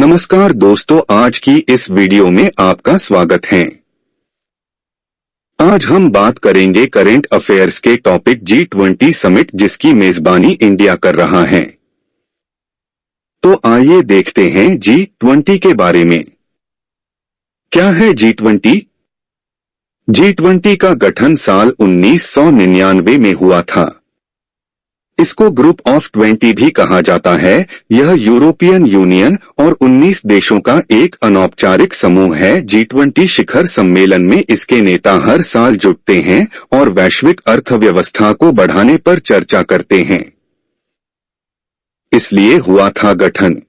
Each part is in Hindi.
नमस्कार दोस्तों, आज की इस वीडियो में आपका स्वागत है। आज हम बात करेंगे करंट अफेयर्स के टॉपिक G20 समिट जिसकी मेजबानी इंडिया कर रहा है। तो आइए देखते हैं G20 के बारे में। क्या है G20? G20 का गठन साल 1999 में हुआ था। इसको ग्रुप ऑफ 20 भी कहा जाता है। यह यूरोपियन यूनियन और 19 देशों का एक अनौपचारिक समूह है। G20 शिखर सम्मेलन में इसके नेता हर साल जुटते हैं और वैश्विक अर्थव्यवस्था को बढ़ाने पर चर्चा करते हैं। इसलिए हुआ था गठन।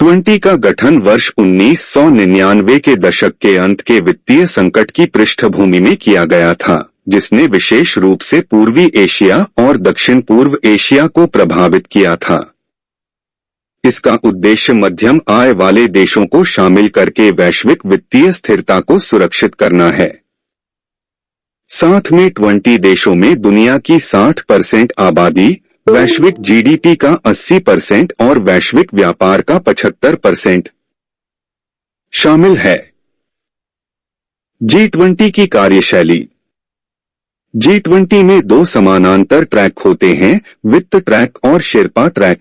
20 का गठन वर्ष 1999 के दशक के अंत के वित्तीय संकट की पृष्ठभूमि में किया गया था, जिसने विशेष रूप से पूर्वी एशिया और दक्षिण पूर्व एशिया को प्रभावित किया था। इसका उद्देश्य मध्यम आय वाले देशों को शामिल करके वैश्विक वित्तीय स्थिरता को सुरक्षित करना है। साथ में 20 देशों में दुनिया की 60% आबादी, वैश्विक जीडीपी का 80% और वैश्विक व्यापार का 75% शामिल है। G20 की कार्यशैली। G20 में दो समानांतर ट्रैक होते हैं, वित्त ट्रैक और शेरपा ट्रैक।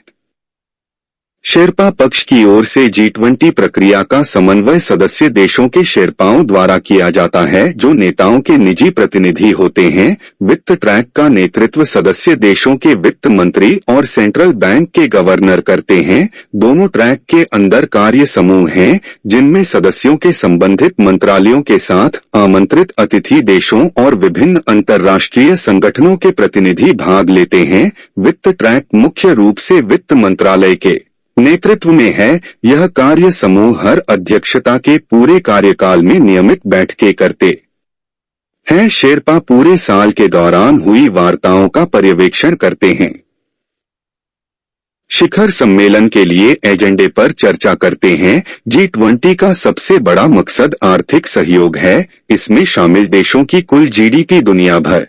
शेरपा पक्ष की ओर से G20 प्रक्रिया का समन्वय सदस्य देशों के शेरपाओं द्वारा किया जाता है, जो नेताओं के निजी प्रतिनिधि होते हैं। वित्त ट्रैक का नेतृत्व सदस्य देशों के वित्त मंत्री और सेंट्रल बैंक के गवर्नर करते हैं। दोनों ट्रैक के अंदर कार्य समूह हैं, जिनमें सदस्यों के संबंधित मंत्रालयों के साथ आमंत्रित अतिथि देशों और विभिन्न अंतर्राष्ट्रीय संगठनों के प्रतिनिधि भाग लेते हैं। वित्त ट्रैक मुख्य रूप से वित्त मंत्रालय के नेतृत्व में है। यह कार्य समूह हर अध्यक्षता के पूरे कार्यकाल में नियमित बैठकें करते हैं। शेरपा पूरे साल के दौरान हुई वार्ताओं का पर्यवेक्षण करते हैं। शिखर सम्मेलन के लिए एजेंडे पर चर्चा करते हैं। G20 का सबसे बड़ा मकसद आर्थिक सहयोग है। इसमें शामिल देशों की कुल जीडीपी दुनिया भर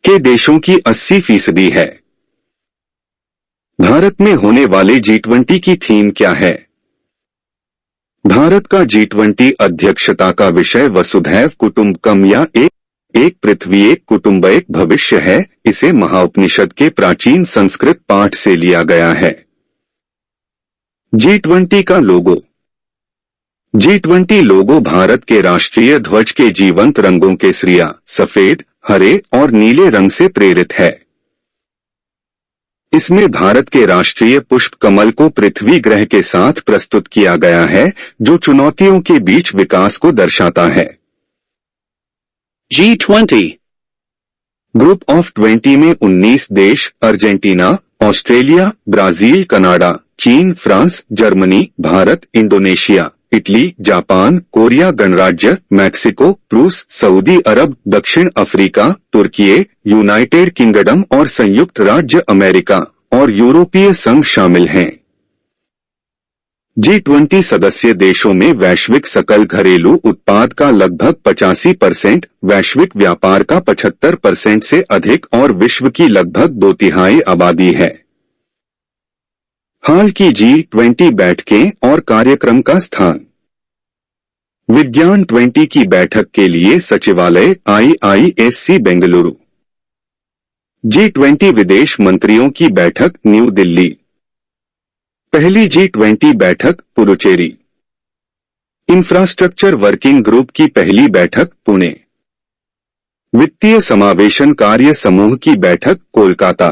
के देशों की 80% है। भारत में होने वाले G20 की थीम क्या है? भारत का G20 अध्यक्षता का विषय वसुधैव कुटुंबकम या एक पृथ्वी एक कुटुंब एक भविष्य है। इसे महाउपनिषद के प्राचीन संस्कृत पाठ से लिया गया है। G20 का लोगो। G20 लोगो भारत के राष्ट्रीय ध्वज के जीवंत रंगों केसरिया, सफेद, हरे और नीले रंग से प्रेरित है। इसमें भारत के राष्ट्रीय पुष्प कमल को पृथ्वी ग्रह के साथ प्रस्तुत किया गया है, जो चुनौतियों के बीच विकास को दर्शाता है। G20 ग्रुप ऑफ 20 में 19 देश अर्जेंटीना, ऑस्ट्रेलिया, ब्राजील, कनाडा, चीन, France, Germany, Bharat, Indonesia, Italy, Japan, Korea गणराज्य, मैक्सिको, रूस, सऊदी अरब, दक्षिण अफ्रीका, तुर्की, यूनाइटेड किंगडम और संयुक्त राज्य अमेरिका और यूरोपीय संघ शामिल हैं। G20 सदस्य देशों में वैश्विक सकल घरेलू उत्पाद का लगभग 85%, वैश्विक व्यापार का 75% से अधिक और विश्व की लगभग 2/3 आबादी है। हाल की G20 बैठकें और कार्यक्रम का स्थान। विज्ञान 20 की बैठक के लिए सचिवालय IISc बेंगलुरु। G20 विदेश मंत्रियों की बैठक न्यू दिल्ली। पहली G20 बैठक पुडुचेरी। इंफ्रास्ट्रक्चर वर्किंग ग्रुप की पहली बैठक पुणे। वित्तीय समावेशन कार्य समूह की बैठक कोलकाता।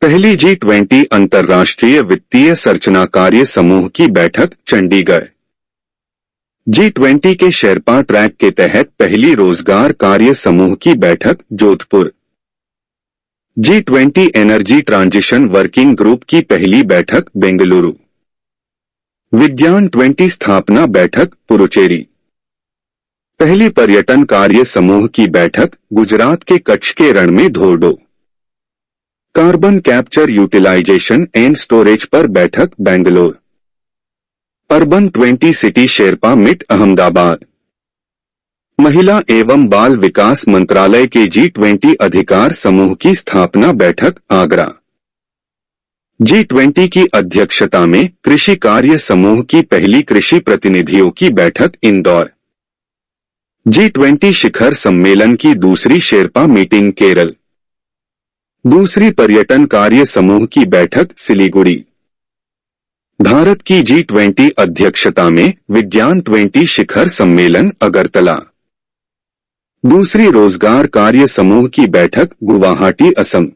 पहली G20 अंतर्राष्ट्रीय वित्तीय संरचना कार्य समूह की बैठक चंडीगढ़। G20 के शेरपा ट्रैक के तहत पहली रोजगार कार्य समूह की बैठक Jodhpur. G20 energy transition working group की पहली बैठक बेंगलुरु। विज्ञान 20 स्थापना बैठक पुडुचेरी। पहली पर्यटन कार्य समूह की बैठक गुजरात के कच्छ के रण में Dhordo. Carbon capture utilization and storage पर बैठक बेंगलोर। अर्बन 20 सिटी शेरपा मिट अहमदाबाद। महिला एवं बाल विकास मंत्रालय के G20 अधिकार समूह की स्थापना बैठक आगरा। G20 की अध्यक्षता में कृषि कार्य समूह की पहली कृषि प्रतिनिधियों की बैठक इंदौर। G20 शिखर सम्मेलन की दूसरी शेरपा मीटिंग केरल। दूसरी पर्यटन कार्य समूह की बैठक सिलीगुड़ी। भारत की G20 अध्यक्षता में विज्ञान 20 शिखर सम्मेलन अगरतला। दूसरी रोजगार कार्य समूह की बैठक गुवाहाटी असम।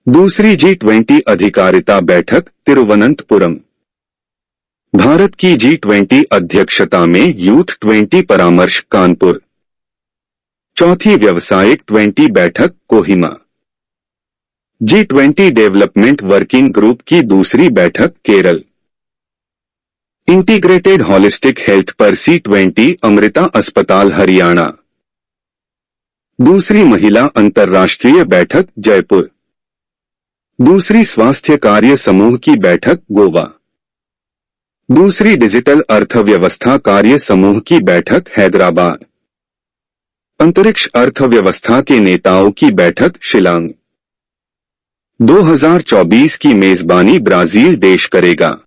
दूसरी G20 अधिकारिता बैठक तिरुवनंतपुरम। भारत की G20 अध्यक्षता में यूथ 20 परामर्श कानपुर। चौथी व्यावसायिक 20 बैठक Kohima. G20 development working group की दूसरी बैठक केरल। इंटीग्रेटेड हॉलिस्टिक हेल्थ पर C20 अमृता अस्पताल हरियाणा। दूसरी महिला अंतर्राष्ट्रीय बैठक जयपुर। दूसरी स्वास्थ्य कार्य समूह की बैठक गोवा। दूसरी डिजिटल अर्थव्यवस्था कार्य समूह की बैठक हैदराबाद। अंतरिक्ष अर्थव्यवस्था के नेताओं की बैठक शिलांग। 2024 की मेजबानी ब्राजील देश करेगा।